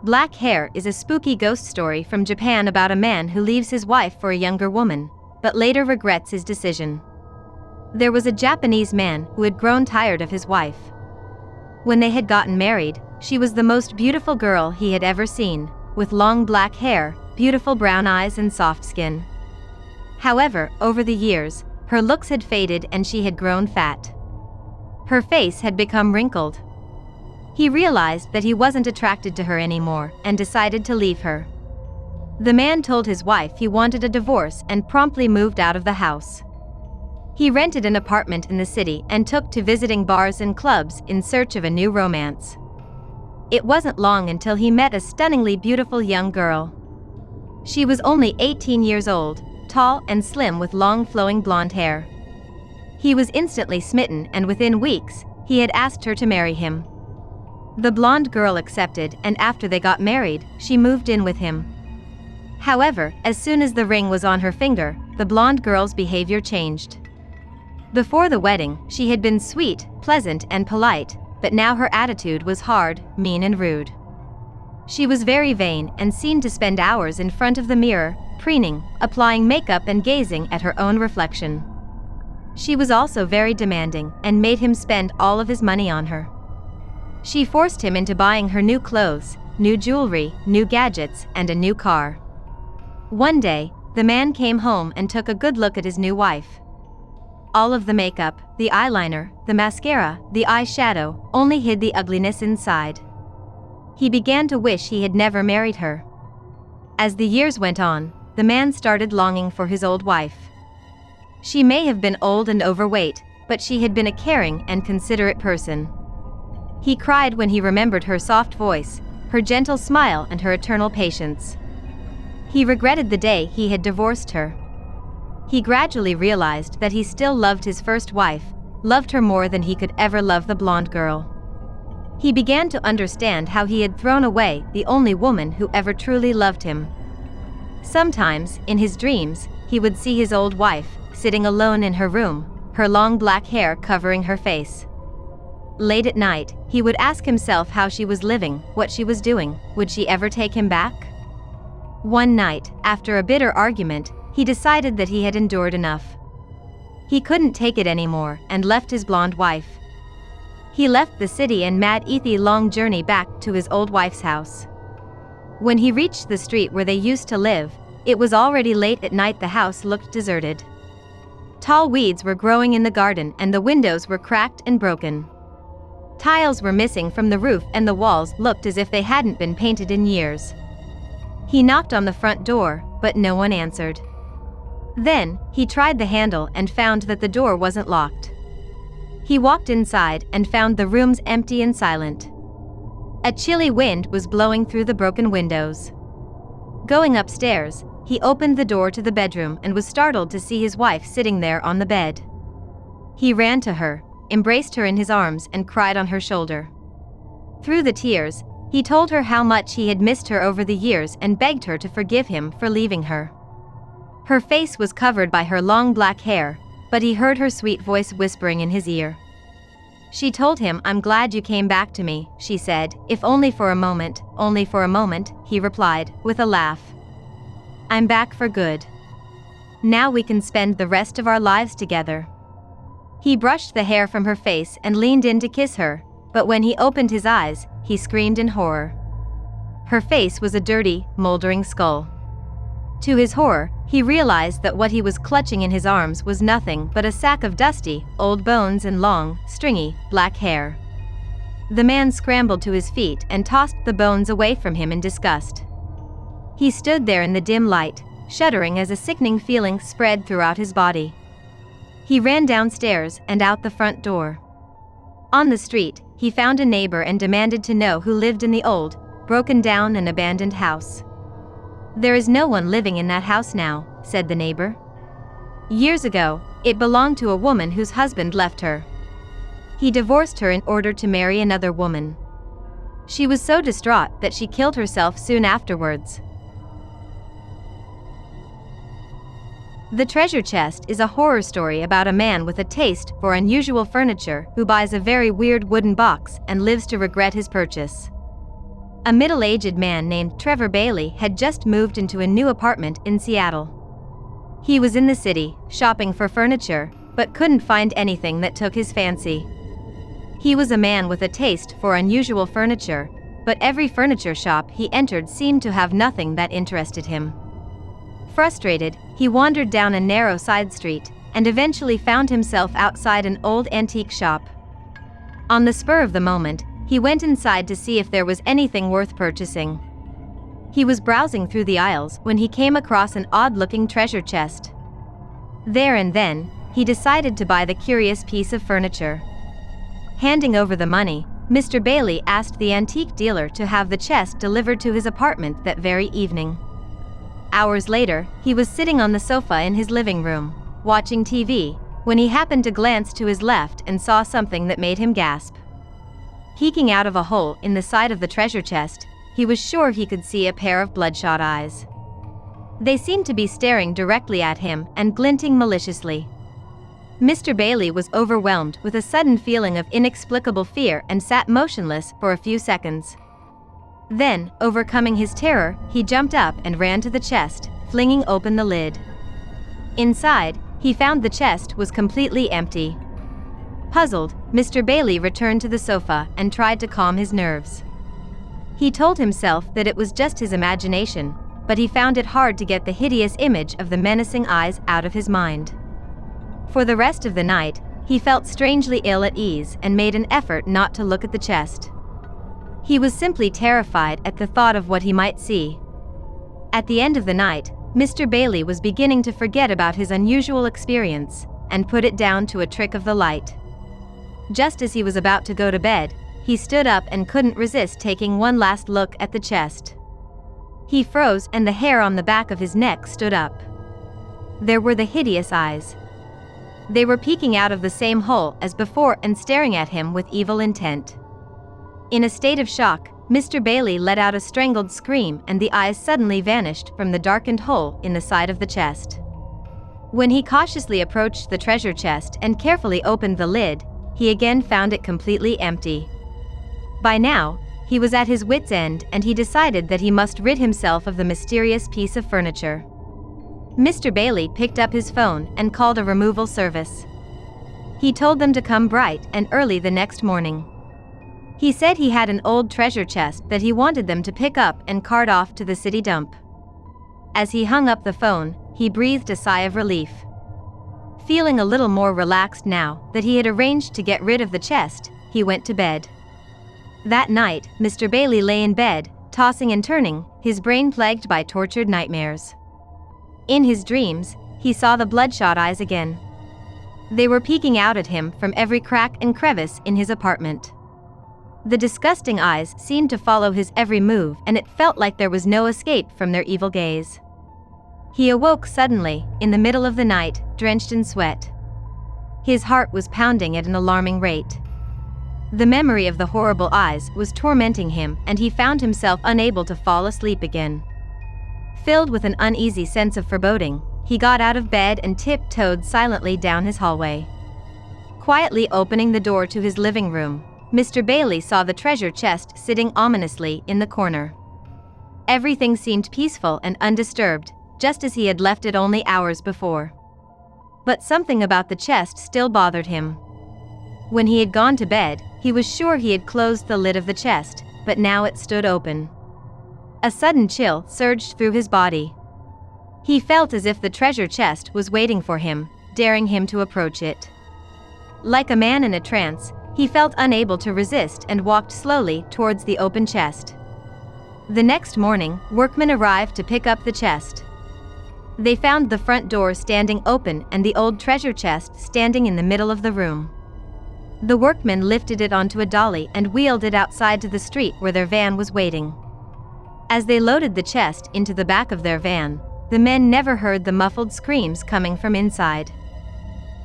Black Hair is a spooky ghost story from Japan about a man who leaves his wife for a younger woman, but later regrets his decision. There was a Japanese man who had grown tired of his wife. When they had gotten married, she was the most beautiful girl he had ever seen, with long black hair, beautiful brown eyes and soft skin. However, over the years, her looks had faded and she had grown fat. Her face had become wrinkled. He realized that he wasn't attracted to her anymore and decided to leave her. The man told his wife he wanted a divorce and promptly moved out of the house. He rented an apartment in the city and took to visiting bars and clubs in search of a new romance. It wasn't long until he met a stunningly beautiful young girl. She was only 18 years old, tall and slim with long flowing blonde hair. He was instantly smitten and within weeks, he had asked her to marry him. The blonde girl accepted, and after they got married, she moved in with him. However, as soon as the ring was on her finger, the blonde girl's behavior changed. Before the wedding, she had been sweet, pleasant and polite, but now her attitude was hard, mean and rude. She was very vain and seemed to spend hours in front of the mirror, preening, applying makeup and gazing at her own reflection. She was also very demanding and made him spend all of his money on her. She forced him into buying her new clothes, new jewelry, new gadgets, and a new car. One day, the man came home and took a good look at his new wife. All of the makeup, the eyeliner, the mascara, the eyeshadow, only hid the ugliness inside. He began to wish he had never married her. As the years went on, the man started longing for his old wife. She may have been old and overweight, but she had been a caring and considerate person. He cried when he remembered her soft voice, her gentle smile and her eternal patience. He regretted the day he had divorced her. He gradually realized that he still loved his first wife, loved her more than he could ever love the blonde girl. He began to understand how he had thrown away the only woman who ever truly loved him. Sometimes, in his dreams, he would see his old wife, sitting alone in her room, her long black hair covering her face. Late at night, he would ask himself how she was living, what she was doing, would she ever take him back? One night, after a bitter argument, he decided that he had endured enough. He couldn't take it anymore and left his blonde wife. He left the city and made a long journey back to his old wife's house. When he reached the street where they used to live, it was already late at night. The house looked deserted. Tall weeds were growing in the garden and the windows were cracked and broken. Tiles were missing from the roof and the walls looked as if they hadn't been painted in years. He knocked on the front door, but no one answered. Then, he tried the handle and found that the door wasn't locked. He walked inside and found the rooms empty and silent. A chilly wind was blowing through the broken windows. Going upstairs, he opened the door to the bedroom and was startled to see his wife sitting there on the bed. He ran to her, embraced her in his arms and cried on her shoulder. Through the tears, he told her how much he had missed her over the years and begged her to forgive him for leaving her. Her face was covered by her long black hair, but he heard her sweet voice whispering in his ear. She told him, "I'm glad you came back to me," she said, "if only for a moment." "Only for a moment," he replied, with a laugh. "I'm back for good. Now we can spend the rest of our lives together." He brushed the hair from her face and leaned in to kiss her, but when he opened his eyes, he screamed in horror. Her face was a dirty, moldering skull. To his horror, he realized that what he was clutching in his arms was nothing but a sack of dusty, old bones and long, stringy, black hair. The man scrambled to his feet and tossed the bones away from him in disgust. He stood there in the dim light, shuddering as a sickening feeling spread throughout his body. He ran downstairs and out the front door. On the street, he found a neighbor and demanded to know who lived in the old, broken down and abandoned house. "There is no one living in that house now," said the neighbor. "Years ago, it belonged to a woman whose husband left her. He divorced her in order to marry another woman. She was so distraught that she killed herself soon afterwards." The Treasure Chest is a horror story about a man with a taste for unusual furniture who buys a very weird wooden box and lives to regret his purchase. A middle-aged man named Trevor Bailey had just moved into a new apartment in Seattle. He was in the city, shopping for furniture, but couldn't find anything that took his fancy. He was a man with a taste for unusual furniture, but every furniture shop he entered seemed to have nothing that interested him. Frustrated, he wandered down a narrow side street, and eventually found himself outside an old antique shop. On the spur of the moment, he went inside to see if there was anything worth purchasing. He was browsing through the aisles when he came across an odd-looking treasure chest. There and then, he decided to buy the curious piece of furniture. Handing over the money, Mr. Bailey asked the antique dealer to have the chest delivered to his apartment that very evening. Hours later, he was sitting on the sofa in his living room, watching TV, when he happened to glance to his left and saw something that made him gasp. Peeking out of a hole in the side of the treasure chest, he was sure he could see a pair of bloodshot eyes. They seemed to be staring directly at him and glinting maliciously. Mr. Bailey was overwhelmed with a sudden feeling of inexplicable fear and sat motionless for a few seconds. Then, overcoming his terror, he jumped up and ran to the chest, flinging open the lid. Inside, he found the chest was completely empty. Puzzled, Mr. Bailey returned to the sofa and tried to calm his nerves. He told himself that it was just his imagination, but he found it hard to get the hideous image of the menacing eyes out of his mind. For the rest of the night, he felt strangely ill at ease and made an effort not to look at the chest. He was simply terrified at the thought of what he might see. At the end of the night, Mr. Bailey was beginning to forget about his unusual experience and put it down to a trick of the light. Just as he was about to go to bed, he stood up and couldn't resist taking one last look at the chest. He froze and the hair on the back of his neck stood up. There were the hideous eyes. They were peeking out of the same hole as before and staring at him with evil intent. In a state of shock, Mr. Bailey let out a strangled scream and the eyes suddenly vanished from the darkened hole in the side of the chest. When he cautiously approached the treasure chest and carefully opened the lid, he again found it completely empty. By now, he was at his wit's end and he decided that he must rid himself of the mysterious piece of furniture. Mr. Bailey picked up his phone and called a removal service. He told them to come bright and early the next morning. He said he had an old treasure chest that he wanted them to pick up and cart off to the city dump. As he hung up the phone, he breathed a sigh of relief. Feeling a little more relaxed now that he had arranged to get rid of the chest, he went to bed. That night, Mr. Bailey lay in bed, tossing and turning, his brain plagued by tortured nightmares. In his dreams, he saw the bloodshot eyes again. They were peeking out at him from every crack and crevice in his apartment. The disgusting eyes seemed to follow his every move and it felt like there was no escape from their evil gaze. He awoke suddenly, in the middle of the night, drenched in sweat. His heart was pounding at an alarming rate. The memory of the horrible eyes was tormenting him and he found himself unable to fall asleep again. Filled with an uneasy sense of foreboding, he got out of bed and tiptoed silently down his hallway. Quietly opening the door to his living room, Mr. Bailey saw the treasure chest sitting ominously in the corner. Everything seemed peaceful and undisturbed, just as he had left it only hours before. But something about the chest still bothered him. When he had gone to bed, he was sure he had closed the lid of the chest, but now it stood open. A sudden chill surged through his body. He felt as if the treasure chest was waiting for him, daring him to approach it. Like a man in a trance, he felt unable to resist and walked slowly towards the open chest. The next morning, workmen arrived to pick up the chest. They found the front door standing open and the old treasure chest standing in the middle of the room. The workmen lifted it onto a dolly and wheeled it outside to the street where their van was waiting. As they loaded the chest into the back of their van, the men never heard the muffled screams coming from inside.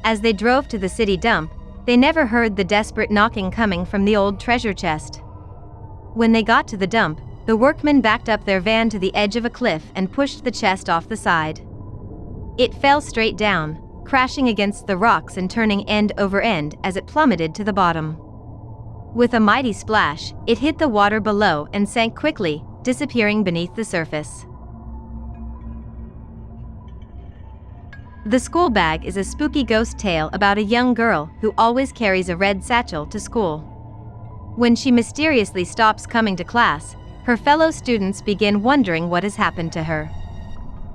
As they drove to the city dump, they never heard the desperate knocking coming from the old treasure chest. When they got to the dump, the workmen backed up their van to the edge of a cliff and pushed the chest off the side. It fell straight down, crashing against the rocks and turning end over end as it plummeted to the bottom. With a mighty splash, it hit the water below and sank quickly, disappearing beneath the surface. The School Bag is a spooky ghost tale about a young girl who always carries a red satchel to school. When she mysteriously stops coming to class, her fellow students begin wondering what has happened to her.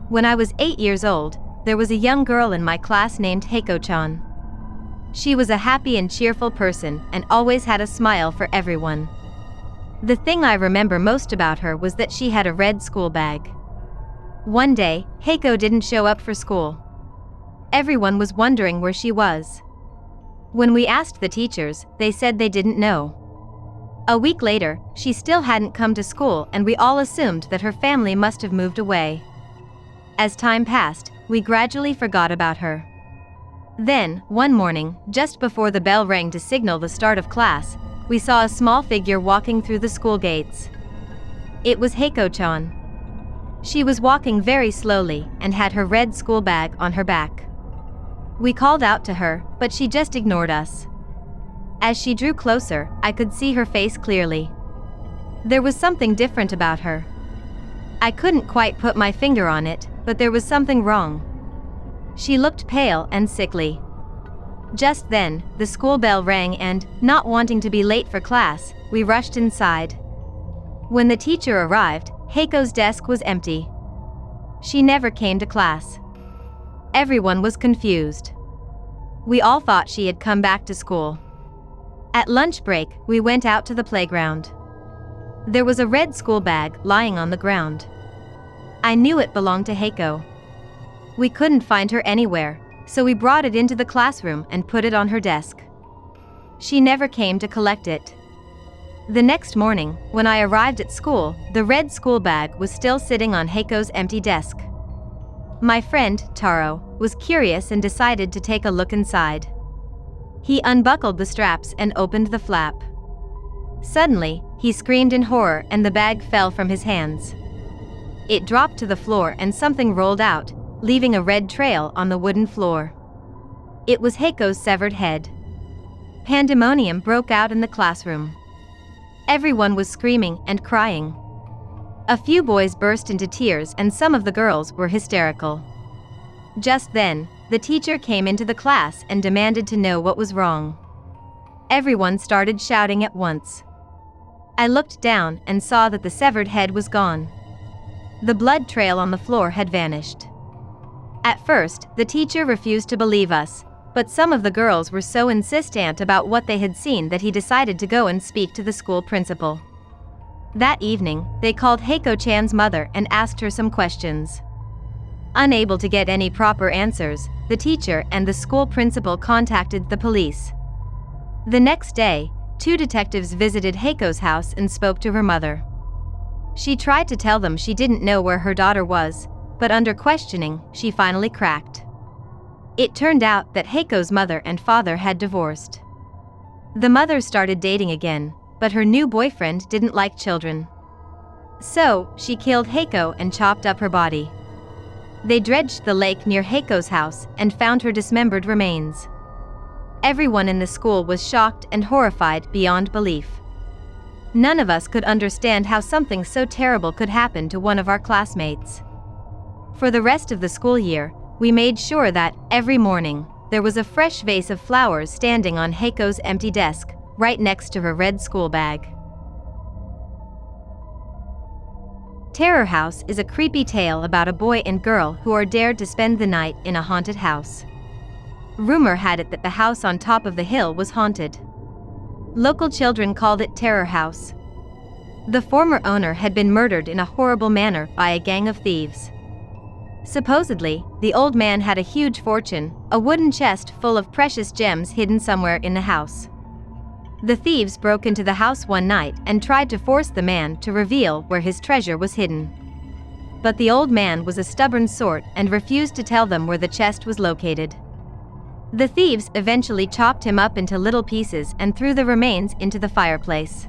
When I was 8 years old, there was a young girl in my class named Heiko-chan. She was a happy and cheerful person and always had a smile for everyone. The thing I remember most about her was that she had a red school bag. One day, Heiko didn't show up for school. Everyone was wondering where she was. When we asked the teachers, they said they didn't know. A week later, she still hadn't come to school and we all assumed that her family must have moved away. As time passed, we gradually forgot about her. Then, one morning, just before the bell rang to signal the start of class, we saw a small figure walking through the school gates. It was Heiko-chan. She was walking very slowly and had her red school bag on her back. We called out to her, but she just ignored us. As she drew closer, I could see her face clearly. There was something different about her. I couldn't quite put my finger on it, but there was something wrong. She looked pale and sickly. Just then, the school bell rang and, not wanting to be late for class, we rushed inside. When the teacher arrived, Heiko's desk was empty. She never came to class. Everyone was confused. We all thought she had come back to school. At lunch break, we went out to the playground. There was a red school bag lying on the ground. I knew it belonged to Heiko. We couldn't find her anywhere, so we brought it into the classroom and put it on her desk. She never came to collect it. The next morning, when I arrived at school, the red school bag was still sitting on Heiko's empty desk. My friend, Taro, was curious and decided to take a look inside. He unbuckled the straps and opened the flap. Suddenly, he screamed in horror and the bag fell from his hands. It dropped to the floor and something rolled out, leaving a red trail on the wooden floor. It was Heiko's severed head. Pandemonium broke out in the classroom. Everyone was screaming and crying. A few boys burst into tears and some of the girls were hysterical. Just then, the teacher came into the class and demanded to know what was wrong. Everyone started shouting at once. I looked down and saw that the severed head was gone. The blood trail on the floor had vanished. At first, the teacher refused to believe us, but some of the girls were so insistent about what they had seen that he decided to go and speak to the school principal. That evening, they called Heiko-chan's mother and asked her some questions. Unable to get any proper answers, the teacher and the school principal contacted the police. The next day, 2 detectives visited Heiko's house and spoke to her mother. She tried to tell them she didn't know where her daughter was, but under questioning, she finally cracked. It turned out that Heiko's mother and father had divorced. The mother started dating again, but her new boyfriend didn't like children. So, she killed Heiko and chopped up her body. They dredged the lake near Heiko's house and found her dismembered remains. Everyone in the school was shocked and horrified beyond belief. None of us could understand how something so terrible could happen to one of our classmates. For the rest of the school year, we made sure that, every morning, there was a fresh vase of flowers standing on Heiko's empty desk, right next to her red school bag. Terror House is a creepy tale about a boy and girl who are dared to spend the night in a haunted house. Rumor had it that the house on top of the hill was haunted. Local children called it Terror House. The former owner had been murdered in a horrible manner by a gang of thieves. Supposedly, the old man had a huge fortune, a wooden chest full of precious gems hidden somewhere in the house. The thieves broke into the house one night and tried to force the man to reveal where his treasure was hidden. But the old man was a stubborn sort and refused to tell them where the chest was located. The thieves eventually chopped him up into little pieces and threw the remains into the fireplace.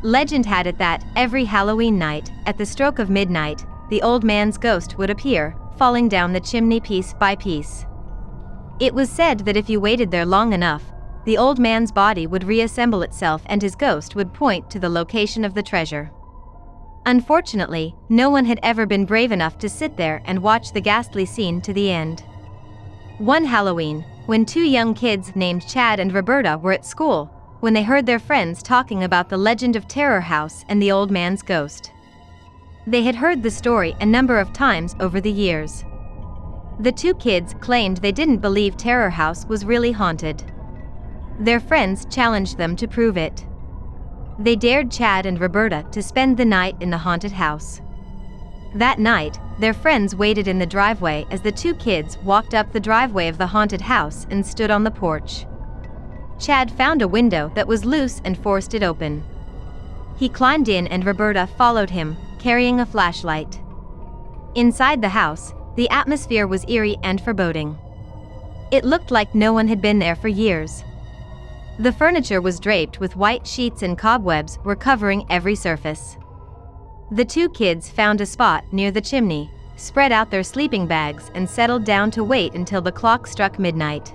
Legend had it that, every Halloween night, at the stroke of midnight, the old man's ghost would appear, falling down the chimney piece by piece. It was said that if you waited there long enough, the old man's body would reassemble itself and his ghost would point to the location of the treasure. Unfortunately, no one had ever been brave enough to sit there and watch the ghastly scene to the end. One Halloween, when two young kids named Chad and Roberta were at school, when they heard their friends talking about the legend of Terror House and the old man's ghost. They had heard the story a number of times over the years. The two kids claimed they didn't believe Terror House was really haunted. Their friends challenged them to prove it. They dared Chad and Roberta to spend the night in the haunted house. That night, their friends waited in the driveway as the two kids walked up the driveway of the haunted house and stood on the porch. Chad found a window that was loose and forced it open. He climbed in and Roberta followed him, carrying a flashlight. Inside the house, the atmosphere was eerie and foreboding. It looked like no one had been there for years. The furniture was draped with white sheets and cobwebs were covering every surface. The two kids found a spot near the chimney, spread out their sleeping bags and settled down to wait until the clock struck midnight.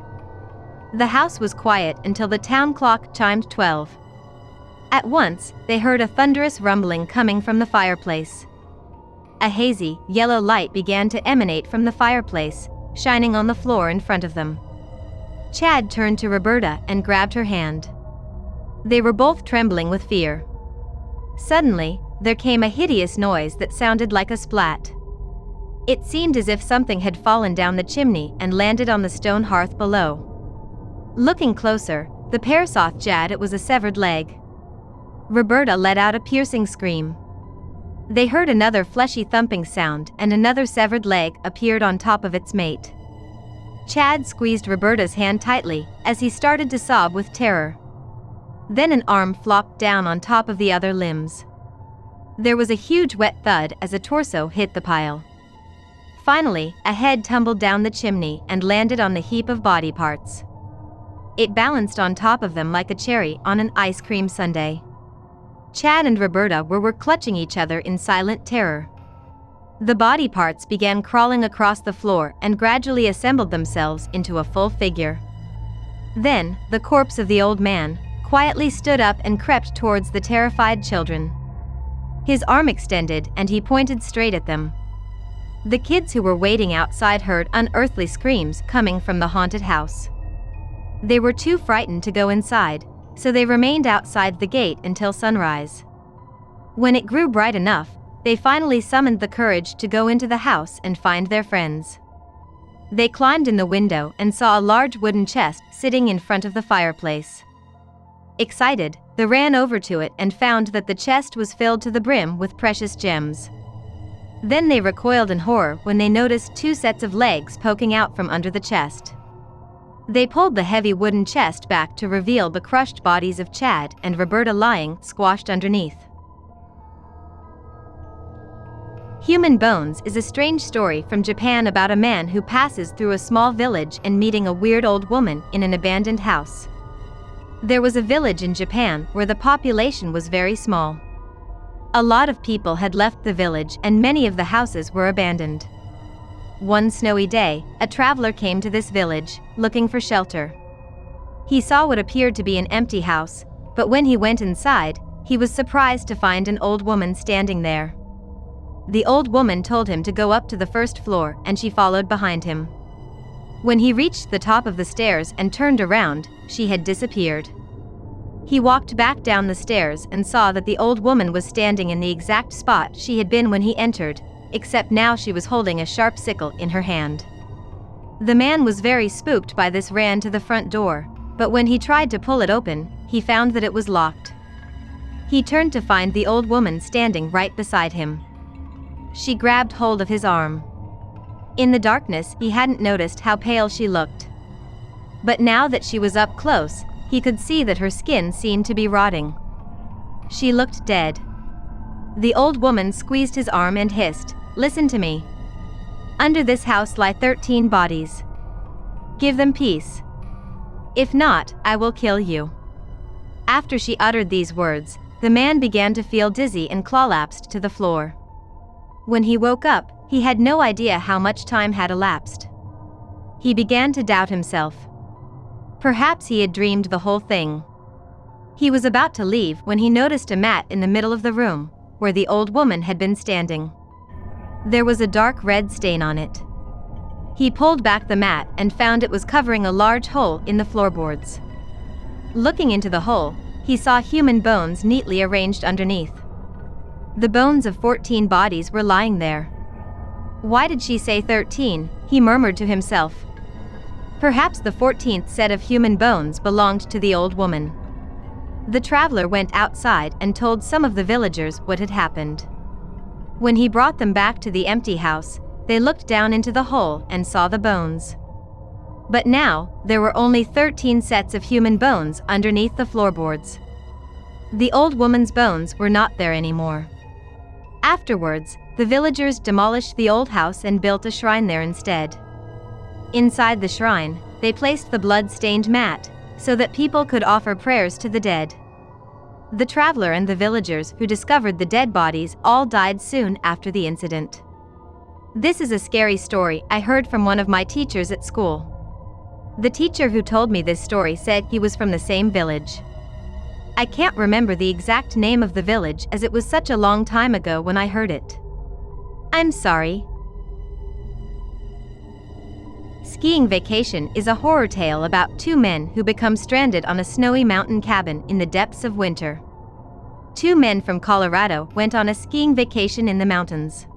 The house was quiet until the town clock chimed 12. At once, they heard a thunderous rumbling coming from the fireplace. A hazy, yellow light began to emanate from the fireplace, shining on the floor in front of them. Chad turned to Roberta and grabbed her hand. They were both trembling with fear. Suddenly, there came a hideous noise that sounded like a splat. It seemed as if something had fallen down the chimney and landed on the stone hearth below. Looking closer, the pair saw Chad it was a severed leg. Roberta let out a piercing scream. They heard another fleshy thumping sound and another severed leg appeared on top of its mate. Chad squeezed Roberta's hand tightly as he started to sob with terror. Then an arm flopped down on top of the other limbs. There was a huge wet thud as a torso hit the pile. Finally, a head tumbled down the chimney and landed on the heap of body parts. It balanced on top of them like a cherry on an ice cream sundae. Chad and Roberta were clutching each other in silent terror. The body parts began crawling across the floor and gradually assembled themselves into a full figure. Then, the corpse of the old man quietly stood up and crept towards the terrified children. His arm extended and he pointed straight at them. The kids who were waiting outside heard unearthly screams coming from the haunted house. They were too frightened to go inside, so they remained outside the gate until sunrise. When it grew bright enough, they finally summoned the courage to go into the house and find their friends. They climbed in the window and saw a large wooden chest sitting in front of the fireplace. Excited, they ran over to it and found that the chest was filled to the brim with precious gems. Then they recoiled in horror when they noticed two sets of legs poking out from under the chest. They pulled the heavy wooden chest back to reveal the crushed bodies of Chad and Roberta lying squashed underneath. Human Bones is a strange story from Japan about a man who passes through a small village and meeting a weird old woman in an abandoned house. There was a village in Japan where the population was very small. A lot of people had left the village and many of the houses were abandoned. One snowy day, a traveler came to this village, looking for shelter. He saw what appeared to be an empty house, but when he went inside, he was surprised to find an old woman standing there. The old woman told him to go up to the first floor and she followed behind him. When he reached the top of the stairs and turned around, she had disappeared. He walked back down the stairs and saw that the old woman was standing in the exact spot she had been when he entered, except now she was holding a sharp sickle in her hand. The man was very spooked by this, ran to the front door, but when he tried to pull it open, he found that it was locked. He turned to find the old woman standing right beside him. She grabbed hold of his arm. In the darkness, he hadn't noticed how pale she looked. But now that she was up close, he could see that her skin seemed to be rotting. She looked dead. The old woman squeezed his arm and hissed, "Listen to me. Under this house lie 13 bodies. Give them peace. If not, I will kill you." After she uttered these words, the man began to feel dizzy and collapsed to the floor. When he woke up, he had no idea how much time had elapsed. He began to doubt himself. Perhaps he had dreamed the whole thing. He was about to leave when he noticed a mat in the middle of the room, where the old woman had been standing. There was a dark red stain on it. He pulled back the mat and found it was covering a large hole in the floorboards. Looking into the hole, he saw human bones neatly arranged underneath. The bones of 14 bodies were lying there. Why did she say 13? He murmured to himself. Perhaps the 14th set of human bones belonged to the old woman. The traveler went outside and told some of the villagers what had happened. When he brought them back to the empty house, they looked down into the hole and saw the bones. But now, there were only 13 sets of human bones underneath the floorboards. The old woman's bones were not there anymore. Afterwards, the villagers demolished the old house and built a shrine there instead. Inside the shrine, they placed the blood-stained mat, so that people could offer prayers to the dead. The traveler and the villagers who discovered the dead bodies all died soon after the incident. This is a scary story I heard from one of my teachers at school. The teacher who told me this story said he was from the same village. I can't remember the exact name of the village as it was such a long time ago when I heard it. I'm sorry. Skiing Vacation is a horror tale about two men who become stranded on a snowy mountain cabin in the depths of winter. Two men from Colorado went on a skiing vacation in the mountains.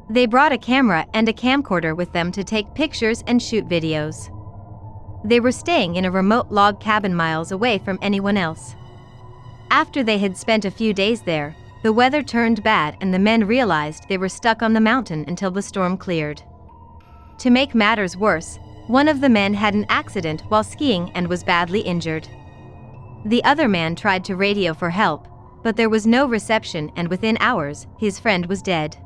They brought a camera and a camcorder with them to take pictures and shoot videos. They were staying in a remote log cabin miles away from anyone else. After they had spent a few days there, the weather turned bad and the men realized they were stuck on the mountain until the storm cleared. To make matters worse, one of the men had an accident while skiing and was badly injured. The other man tried to radio for help, but there was no reception and within hours, his friend was dead.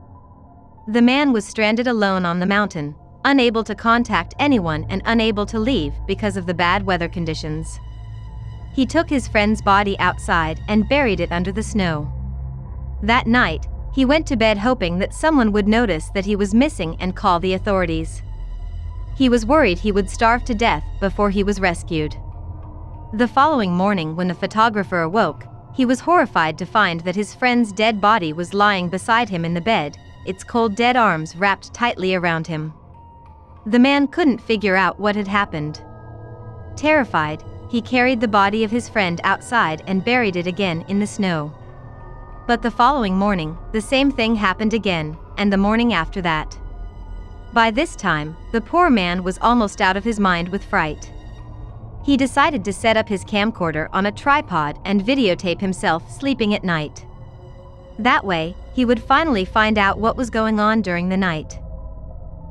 The man was stranded alone on the mountain, unable to contact anyone and unable to leave because of the bad weather conditions. He took his friend's body outside and buried it under the snow. That night, he went to bed hoping that someone would notice that he was missing and call the authorities. He was worried he would starve to death before he was rescued. The following morning when the photographer awoke, he was horrified to find that his friend's dead body was lying beside him in the bed, its cold dead arms wrapped tightly around him. The man couldn't figure out what had happened. Terrified, he carried the body of his friend outside and buried it again in the snow. But the following morning, the same thing happened again, and the morning after that. By this time, the poor man was almost out of his mind with fright. He decided to set up his camcorder on a tripod and videotape himself sleeping at night. That way, he would finally find out what was going on during the night.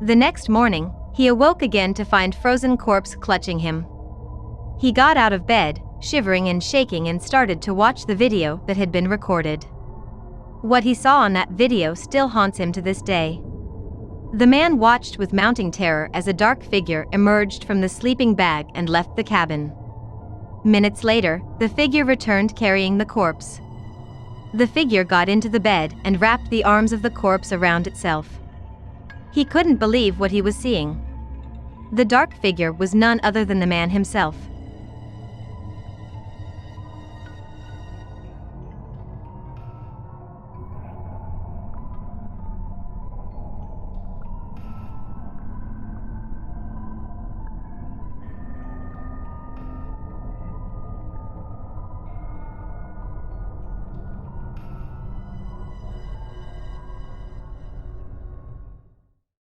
The next morning, he awoke again to find frozen corpse clutching him. He got out of bed, shivering and shaking, and started to watch the video that had been recorded. What he saw on that video still haunts him to this day. The man watched with mounting terror as a dark figure emerged from the sleeping bag and left the cabin. Minutes later, the figure returned carrying the corpse. The figure got into the bed and wrapped the arms of the corpse around itself. He couldn't believe what he was seeing. The dark figure was none other than the man himself.